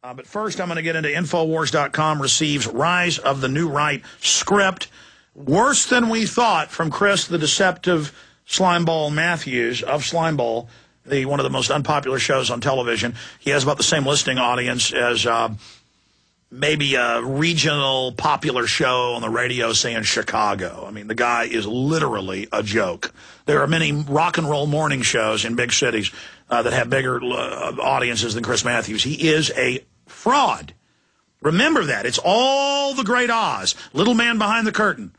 But first, I'm going to get into Infowars.com receives Rise of the New Right script. Worse than we thought from Chris, the deceptive Slimeball Matthews of Slimeball, one of the most unpopular shows on television. He has about the same listening audience as maybe a regional popular show on the radio saying Chicago. I mean, the guy is literally a joke. There are many rock and roll morning shows in big cities that have bigger audiences than Chris Matthews. He is a fraud. Remember that. It's all the great Oz, little man behind the curtain.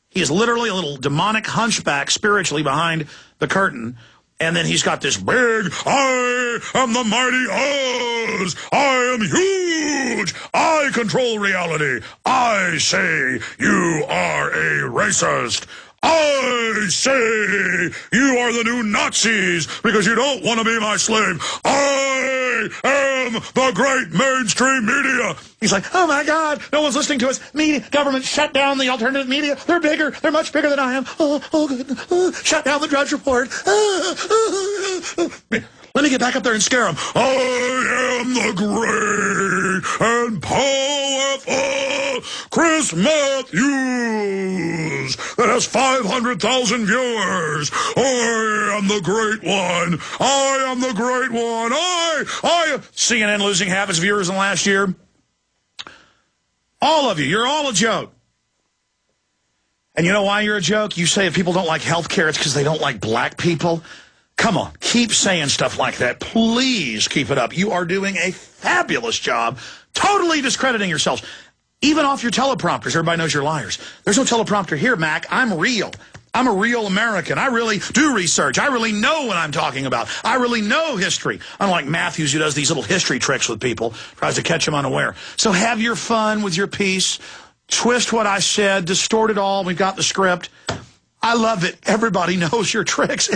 He is literally a little demonic hunchback spiritually behind the curtain. And then he's got this big, I am the mighty Oz. I am huge. I control reality. I say you are a racist. I say you are the new Nazis because you don't want to be my slave. I am the great mainstream media. He's like, oh my God, no one's listening to us. Media, government shut down the alternative media. They're bigger. They're much bigger than I am. Oh good. Shut down the Drudge Report. Let me get back up there and scare them. I am the great and powerful Chris Matthews that has 500,000 viewers. I am the great one. I am the great one. CNN losing half its viewers in the last year. All of you, you're all a joke. And you know why you're a joke? You say if people don't like health care, it's because they don't like black people. Come on, keep saying stuff like that. Please keep it up. You are doing a fabulous job, totally discrediting yourselves. Even off your teleprompters, everybody knows you're liars. There's no teleprompter here, Mac. I'm real. I'm a real American. I really do research. I really know what I'm talking about. I really know history. Unlike Matthews, who does these little history tricks with people, tries to catch them unaware. So have your fun with your piece. Twist what I said. Distort it all. We've got the script. I love it. Everybody knows your tricks.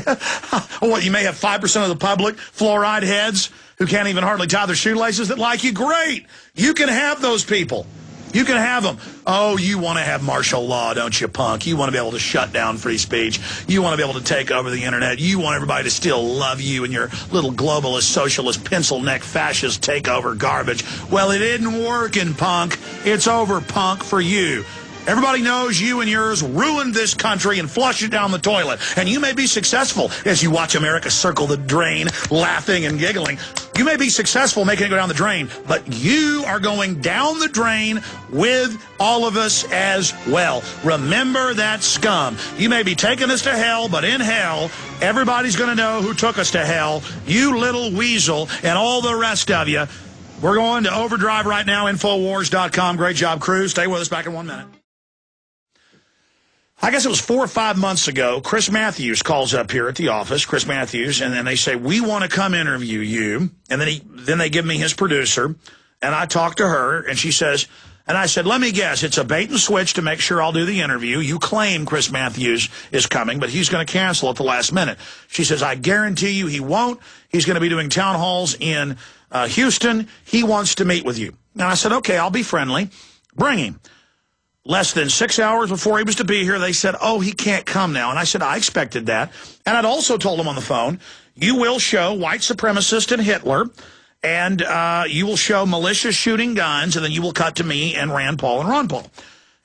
What, you may have 5% of the public, fluoride heads, who can't even hardly tie their shoelaces that like you. Great. You can have those people. You can have them. Oh, you want to have martial law, don't you, punk? You want to be able to shut down free speech. You want to be able to take over the internet. You want everybody to still love you and your little globalist, socialist, pencil-neck, fascist takeover garbage. Well, it isn't working, punk. It's over, punk, for you. Everybody knows you and yours ruined this country and flushed it down the toilet. And you may be successful as you watch America circle the drain, laughing and giggling. You may be successful making it go down the drain, but you are going down the drain with all of us as well. Remember that scum. You may be taking us to hell, but in hell, everybody's going to know who took us to hell. You little weasel and all the rest of you. We're going to overdrive right now, Infowars.com. Great job, crew. Stay with us. Back in 1 minute. I guess it was 4 or 5 months ago, Chris Matthews calls up here at the office, Chris Matthews, and then they say, we want to come interview you. And then they give me his producer, and I talk to her, and she says, and I said, let me guess, it's a bait and switch to make sure I'll do the interview. You claim Chris Matthews is coming, but he's going to cancel at the last minute. She says, I guarantee you he won't. He's going to be doing town halls in Houston. He wants to meet with you. And I said, okay, I'll be friendly. Bring him. Less than 6 hours before he was to be here, they said, oh, he can't come now. And I said, I expected that. And I'd also told him on the phone, you will show white supremacist and Hitler, and you will show malicious shooting guns, and then you will cut to me and Rand Paul and Ron Paul.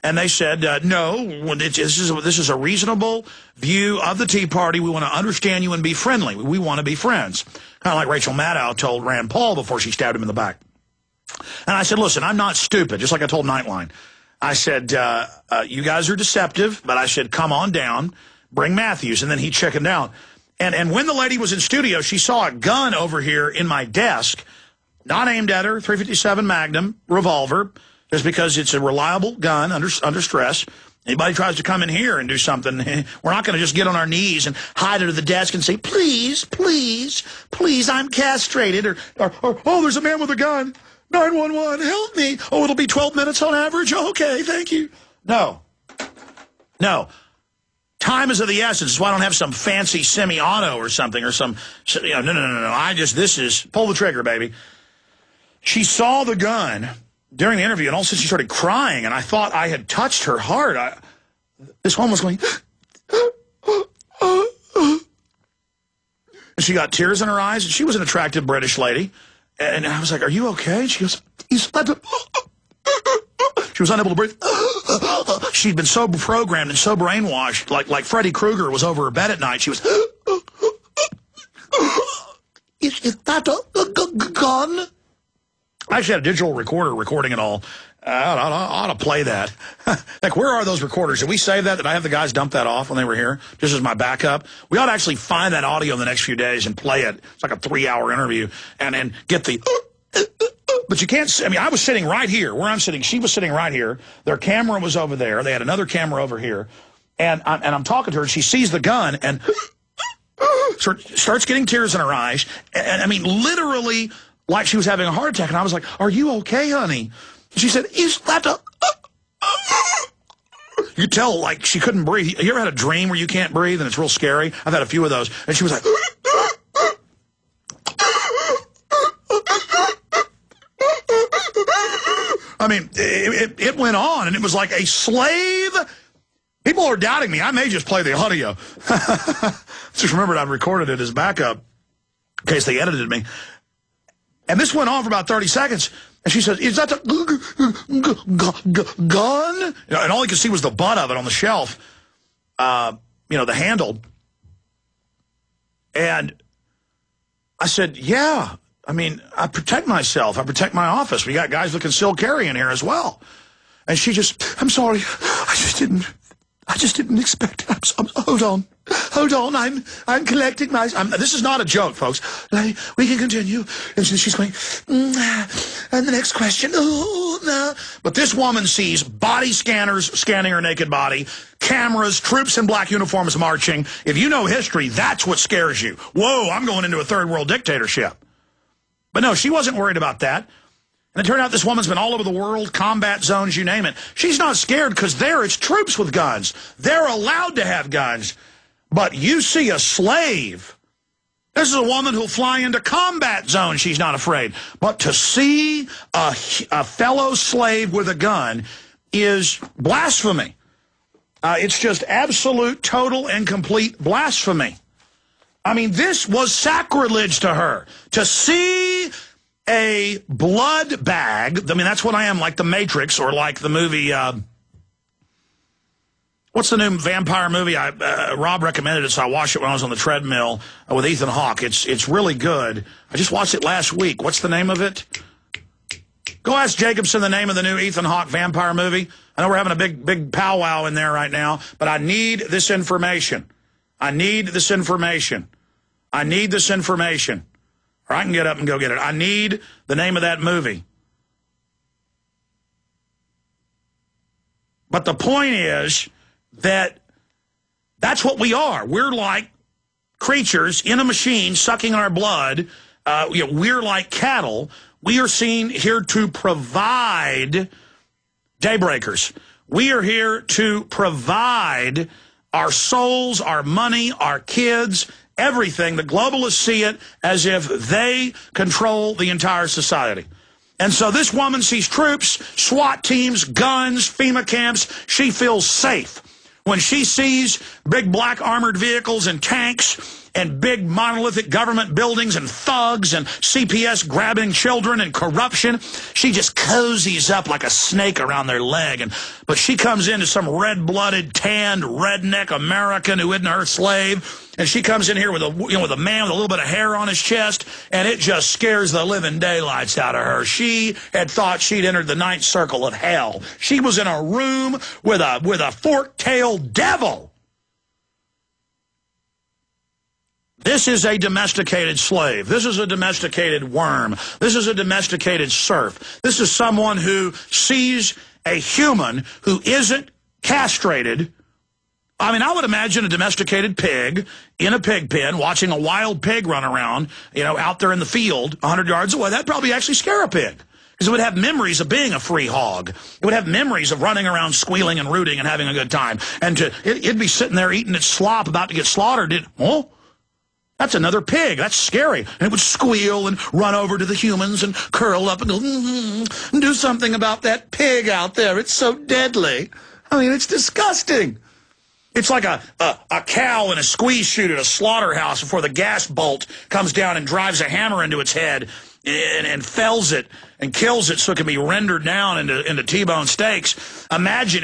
And they said, no, this is a reasonable view of the Tea Party. We want to understand you and be friendly. We want to be friends. Kind of like Rachel Maddow told Rand Paul before she stabbed him in the back. And I said, listen, I'm not stupid, just like I told Nightline. I said, you guys are deceptive, but I said, come on down, bring Matthews. And then he chickened out. And when the lady was in studio, she saw a gun over here in my desk, not aimed at her, .357 Magnum revolver, just because it's a reliable gun under stress. Anybody tries to come in here and do something, we're not going to just get on our knees and hide under the desk and say, please, please, please, I'm castrated. Or oh, there's a man with a gun. 911, help me. Oh, it'll be 12 minutes on average? Okay, thank you. No. No. Time is of the essence. That's why I don't have some fancy semi-auto or something or some, no. This is, pull the trigger, baby. She saw the gun during the interview, and all of a sudden she started crying, and I thought I had touched her heart. This woman was going, and she got tears in her eyes, and she was an attractive British lady. And I was like, are you okay? She goes, she was unable to breathe. She'd been so programmed and so brainwashed, like Freddy Krueger was over her bed at night. She was, is that a gun? I actually had a digital recorder recording it all. I ought to play that. Like, where are those recorders? Did we save that? Did I have the guys dump that off when they were here? Just as my backup? We ought to actually find that audio in the next few days and play it. It's like a 3-hour interview. And get the... But you can't... I mean, I was sitting right here. Where I'm sitting, she was sitting right here. Their camera was over there. They had another camera over here. And I'm talking to her, and she sees the gun, and starts getting tears in her eyes. And I mean, literally, like she was having a heart attack. And I was like, are you okay, honey? She said, is that a... You could tell, like, she couldn't breathe. You ever had a dream where you can't breathe and it's real scary? I've had a few of those. And she was like... I mean, it went on, and it was like a slave. People are doubting me. I may just play the audio. Just remembered I'd recorded it as backup in case they edited me. And this went on for about 30 seconds. And she said, is that the gun? You know, and all you could see was the butt of it on the shelf, you know, the handle. And I said, yeah. I mean, I protect myself. I protect my office. We got guys with concealed carry in here as well. And she just, I'm sorry. I just didn't expect it. Hold on. I'm collecting my... this is not a joke, folks. We can continue. And she's going, and the next question, oh, no. But this woman sees body scanners scanning her naked body, cameras, troops in black uniforms marching. If you know history, that's what scares you. Whoa, I'm going into a third world dictatorship. But no, she wasn't worried about that. And it turned out this woman's been all over the world, combat zones, you name it. She's not scared because there it's troops with guns. They're allowed to have guns. But you see a slave. This is a woman who'll fly into combat zones. She's not afraid. But to see a fellow slave with a gun is blasphemy. It's just absolute, total, and complete blasphemy. I mean, this was sacrilege to her. To see a blood bag, I mean, that's what I am, like The Matrix, or like the movie, what's the new vampire movie? Rob recommended it, so I watched it when I was on the treadmill with Ethan Hawke. It's really good. I just watched it last week. What's the name of it? Go ask Jacobson the name of the new Ethan Hawke vampire movie. I know we're having a big powwow in there right now, but I need this information. I need this information. I need this information. Or I can get up and go get it. I need the name of that movie. But the point is that that's what we are. We're like creatures in a machine sucking our blood. You know, we're like cattle. We are seen here to provide daybreakers. We are here to provide our souls, our money, our kids, everything. The globalists see it as if they control the entire society. And so this woman sees troops, SWAT teams, guns, FEMA camps. She feels safe. When she sees big black armored vehicles and tanks and big monolithic government buildings and thugs and CPS grabbing children and corruption, she just cozies up like a snake around their leg. But she comes into some red-blooded, tanned, redneck American who isn't her slave, and she comes in here with a man with a little bit of hair on his chest, and it just scares the living daylights out of her. She had thought she'd entered the ninth circle of hell. She was in a room with a fork-tailed devil. This is a domesticated slave. This is a domesticated worm. This is a domesticated serf. This is someone who sees a human who isn't castrated. I mean, I would imagine a domesticated pig in a pig pen watching a wild pig run around, you know, out there in the field 100 yards away. That'd probably actually scare a pig because it would have memories of being a free hog. It would have memories of running around squealing and rooting and having a good time. And it'd be sitting there eating its slop about to get slaughtered. Oh, that's another pig. That's scary. And it would squeal and run over to the humans and curl up and go, and do something about that pig out there. It's so deadly. I mean, it's disgusting. It's like a cow in a squeeze chute at a slaughterhouse before the gas bolt comes down and drives a hammer into its head. and fells it and kills it so it can be rendered down into T-bone steaks. Imagine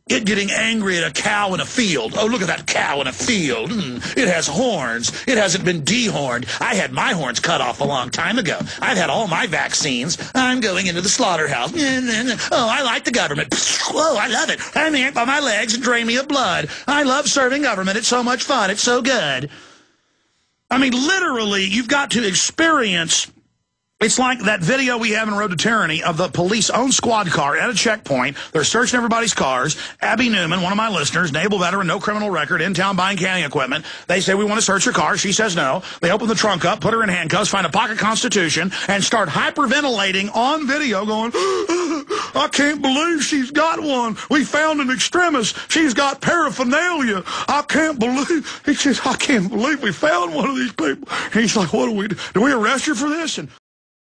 it getting angry at a cow in a field. Oh, look at that cow in a field. It has horns. It hasn't been dehorned. I had my horns cut off a long time ago. I've had all my vaccines. I'm going into the slaughterhouse. Oh, I like the government. Oh, I love it. I'm here by my legs and drain me of blood. I love serving government. It's so much fun. It's so good. I mean, literally, you've got to experience. It's like that video we have in Road to Tyranny of the police-owned squad car at a checkpoint. They're searching everybody's cars. Abby Newman, one of my listeners, naval veteran, no criminal record, in town buying canning equipment. They say, we want to search your car. She says no. They open the trunk up, put her in handcuffs, find a pocket constitution, and start hyperventilating on video going, I can't believe she's got one. We found an extremist. She's got paraphernalia. I can't believe. He says, I can't believe we found one of these people. And he's like, what do we do? Do we arrest her for this? And